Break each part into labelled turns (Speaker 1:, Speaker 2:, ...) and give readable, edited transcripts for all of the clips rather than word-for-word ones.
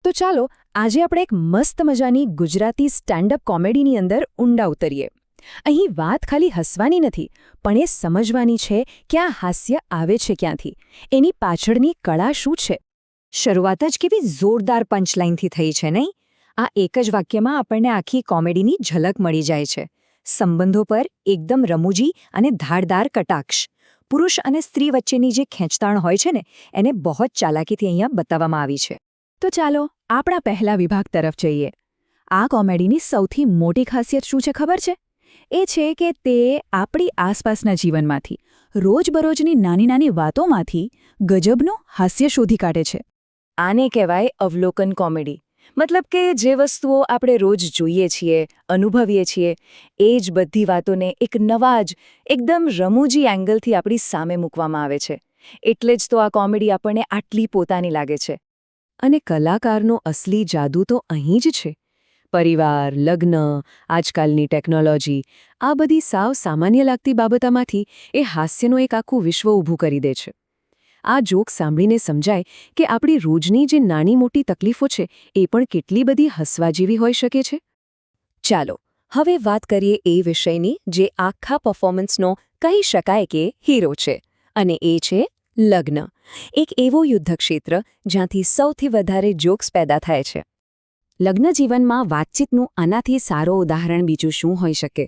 Speaker 1: તો ચાલો આજે આપણે એક મસ્ત મજાની ગુજરાતી સ્ટેન્ડઅપ કોમેડીની અંદર ઊંડા ઉતરીએ. અહીં વાત ખાલી હસવાની નથી, પણ એ સમજવાની છે કે આ હાસ્ય આવે છે ક્યાંથી, એની પાછળની કળા શું છે.
Speaker 2: શરૂઆત જ કેવી જોરદાર પંચલાઇનથી થઈ છે નહીં? આ એક જ વાક્યમાં આપણને આખી કોમેડીની ઝલક મળી જાય છે. સંબંધો પર એકદમ રમૂજી અને ધારદાર કટાક્ષ. પુરુષ અને સ્ત્રી વચ્ચેની જે ખેંચતાણ હોય છે ને, એને બહુ જ ચાલાકીથી અહીંયા બતાવવામાં આવી છે.
Speaker 1: તો ચાલો આપણા પહેલા વિભાગ તરફ જઈએ. આ કોમેડીની સૌથી મોટી ખાસિયત શું છે ખબર છે? એ છે કે તે આપણી આસપાસના જીવનમાંથી, રોજબરોજની નાની નાની વાતોમાંથી ગજબનું હાસ્ય શોધી કાઢે છે.
Speaker 2: આને કહેવાય અવલોકન કોમેડી. મતલબ કે જે વસ્તુઓ આપણે રોજ જોઈએ છીએ, અનુભવીએ છીએ, એ જ બધી વાતોને એક નવા જ, એકદમ રમૂજી એંગલથી આપણી સામે મૂકવામાં આવે છે. એટલે જ તો આ કોમેડી આપણને આટલી પોતાની લાગે છે. અને કલાકારનો અસલી જાદુ તો અહીં જ છે. પરિવાર, લગ્ન, આજકાલની ટેકનોલોજી, આ બધી સાવ સામાન્ય લાગતી બાબતોમાંથી એ હાસ્યનું એક આખું વિશ્વ ઊભું કરી દે છે. આ જોક સાંભળીને સમજાય કે આપણી રોજની જે નાની મોટી તકલીફો છે એ પણ કેટલી બધી હસવા જેવી હોઈ શકે છે. ચાલો હવે વાત કરીએ એ વિષયની જે આખા પરફોર્મન્સનો કહી શકાય કે હીરો છે, અને એ છે લગ્ન. એક એવો યુદ્ધક્ષેત્ર જ્યાંથી સૌથી વધારે જોક્સ પેદા થાય છે. લગ્ન જીવનમાં વાતચીતનું આનાથી સારો ઉદાહરણ બીજું શું હોઈ શકે?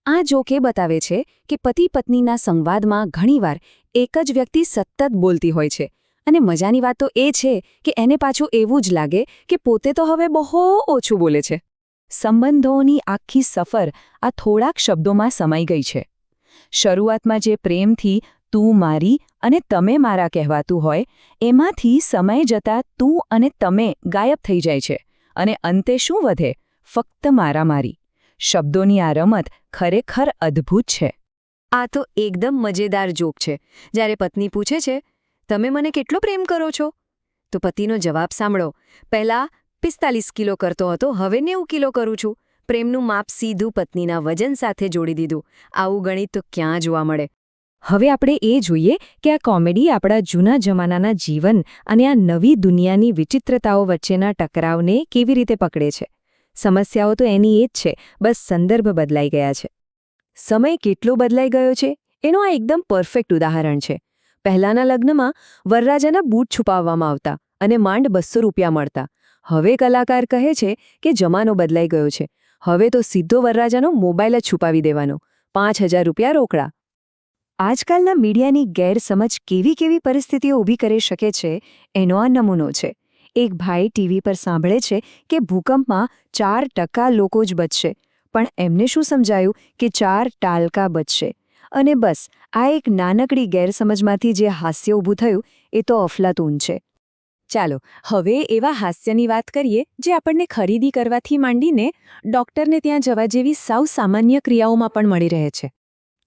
Speaker 2: આ જોક એ બતાવે છે કે પતિ પત્નીના સંવાદમાં ઘણીવાર એક જ વ્યક્તિ સતત બોલતી હોય છે, અને મજાની વાત તો એ છે કે એને પાછું એવું જ લાગે કે પોતે તો હવે બહુ ઓછું બોલે છે. સંબંધોની આખી સફર આ થોડાક શબ્દોમાં સમાઈ ગઈ છે. શરૂઆતમાં જે પ્રેમથી તું મારી અને તમે મારા કહેવાતું હોય, એમાંથી સમય જતાં તું અને તમે ગાયબ થઈ જાય છે, અને અંતે શું વધે? ફક્ત મારામારી. શબ્દોની આ રમત ખરેખર અદ્ભુત છે. આ તો એકદમ મજેદાર જોક છે. જ્યારે પત્ની પૂછે છે, તમે મને કેટલો પ્રેમ કરો છો? તો પતિનો જવાબ સાંભળો, પહેલા 45 કિલો કરતો હતો, હવે 90 કિલો કરું છું. પ્રેમનું માપ સીધું પત્નીના વજન સાથે જોડી દીધું. આવું ગણિત તો ક્યાં જોવા મળે? હવે આપણે એ જોઈએ કે આ કોમેડી આપણા જૂના જમાનાના જીવન અને આ નવી દુનિયાની વિચિત્રતાઓ વચ્ચેના ટકરાવને કેવી રીતે પકડે છે. સમસ્યાઓ તો એની એ જ છે, બસ સંદર્ભ બદલાઈ ગયા છે. સમય કેટલો બદલાઈ ગયો છે એનું આ એકદમ પરફેક્ટ ઉદાહરણ છે. પહેલાંના લગ્નમાં વરરાજાના બૂટ છુપાવવામાં આવતા અને માંડ 200 રૂપિયા મળતા. હવે કલાકાર કહે છે કે જમાનો બદલાઈ ગયો છે, હવે તો સીધો વરરાજાનો મોબાઈલ જ છુપાવી દેવાનો, 5000 રૂપિયા રોકડા. આજકાલના મીડિયાની ગેરસમજ કેવી કેવી પરિસ્થિતિઓ ઊભી કરી શકે છે એનો આ નમૂનો છે. એક ભાઈ ટીવી પર સાંભળે છે કે ભૂકંપમાં 4% લોકો જ બચશે, પણ એમને શું સમજાયું કે 4 બચશે. અને બસ આ એક નાનકડી ગેરસમજમાંથી જે હાસ્ય ઊભું થયું એ તો અફલાતૂન છે. ચાલો હવે એવા હાસ્યની વાત કરીએ જે આપણને ખરીદી કરવાથી માંડીને ડૉક્ટરને ત્યાં જવા જેવી સાવ સામાન્ય ક્રિયાઓમાં પણ મળી રહે છે.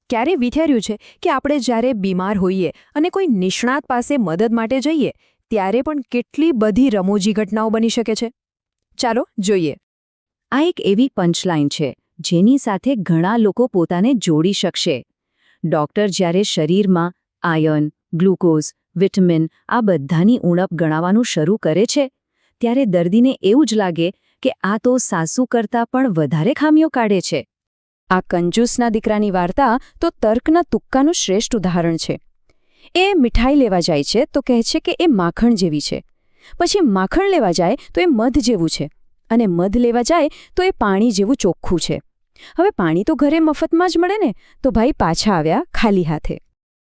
Speaker 2: ક્યારે વિચાર્યું છે કે આપણે જ્યારે બીમાર હોઈએ અને કોઈ નિષ્ણાત પાસે મદદ માટે જઈએ ત્યારે પણ કેટલી બધી રમૂજી ઘટનાઓ બની શકે છે? ચાલો જોઈએ. આ એક એવી પંચલાઇન છે જેની સાથે ઘણા લોકો પોતાને જોડી શકશે. ડૉક્ટર જ્યારે શરીરમાં આયર્ન, ગ્લુકોઝ, વિટામિન આ બધાની ઉણપ ગણાવવાનું શરૂ કરે છે, ત્યારે દર્દીને એવું જ લાગે કે આ તો સાસુ કરતાં પણ વધારે ખામીઓ કાઢે છે. આ કંજૂસના દીકરાની વાર્તા તો તર્કના તુક્કાનું શ્રેષ્ઠ ઉદાહરણ છે. એ મીઠાઈ લેવા જાય છે તો કહે છે કે એ માખણ જેવી છે. પછી માખણ લેવા જાય તો એ મધ જેવું છે, અને મધ લેવા જાય તો એ પાણી જેવું ચોખ્ખું છે. હવે પાણી તો ઘરે મફતમાં જ મળે ને, તો ભાઈ પાછા આવ્યા ખાલી હાથે.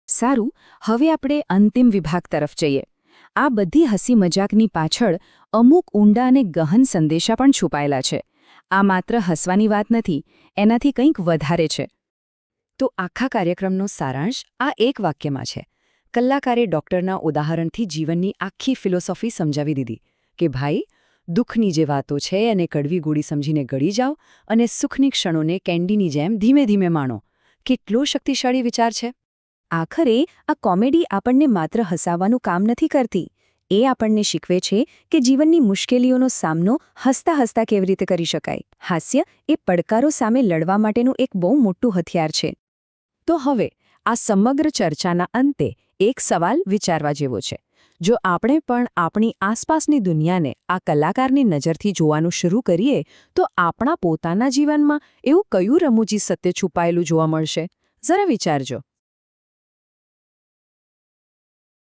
Speaker 2: સારું, હવે આપણે અંતિમ વિભાગ તરફ જઈએ. આ બધી હસી મજાકની પાછળ અમુક ઊંડા અને ગહન સંદેશા પણ છુપાયેલા છે. આ માત્ર હસવાની વાત નથી, એનાથી કંઈક વધારે છે. તો આખા કાર્યક્રમનો સારાંશ આ એક વાક્યમાં છે. કલાકારે ડૉક્ટરના ઉદાહરણથી જીવનની આખી ફિલોસોફી સમજાવી દીધી કે ભાઈ, દુઃખની જે વાતો છે એને કડવી ગોળી સમજીને ગળી જાઓ અને સુખની ક્ષણોને કેન્ડીની જેમ ધીમે ધીમે માણો. કેટલો શક્તિશાળી વિચાર છે! આખરે આ કોમેડી આપણને માત્ર હસાવવાનું કામ નથી કરતી, એ આપણને શીખવે છે કે જીવનની મુશ્કેલીઓનો સામનો હસતા હસતા કેવી રીતે કરી શકાય. હાસ્ય એ પડકારો સામે લડવા માટેનું એક બહુ મોટું હથિયાર છે. તો હવે આ સમગ્ર ચર્ચાના અંતે એક સવાલ વિચારવા જેવો છે.
Speaker 3: જો આપણે પણ આપણી આસપાસની દુનિયાને આ કલાકારની નજરથી જોવાનું શરૂ કરીએ તો આપણા પોતાના જીવનમાં એવું કયું રમૂજી સત્ય છુપાયેલું જોવા મળશે જરા વિચારજો.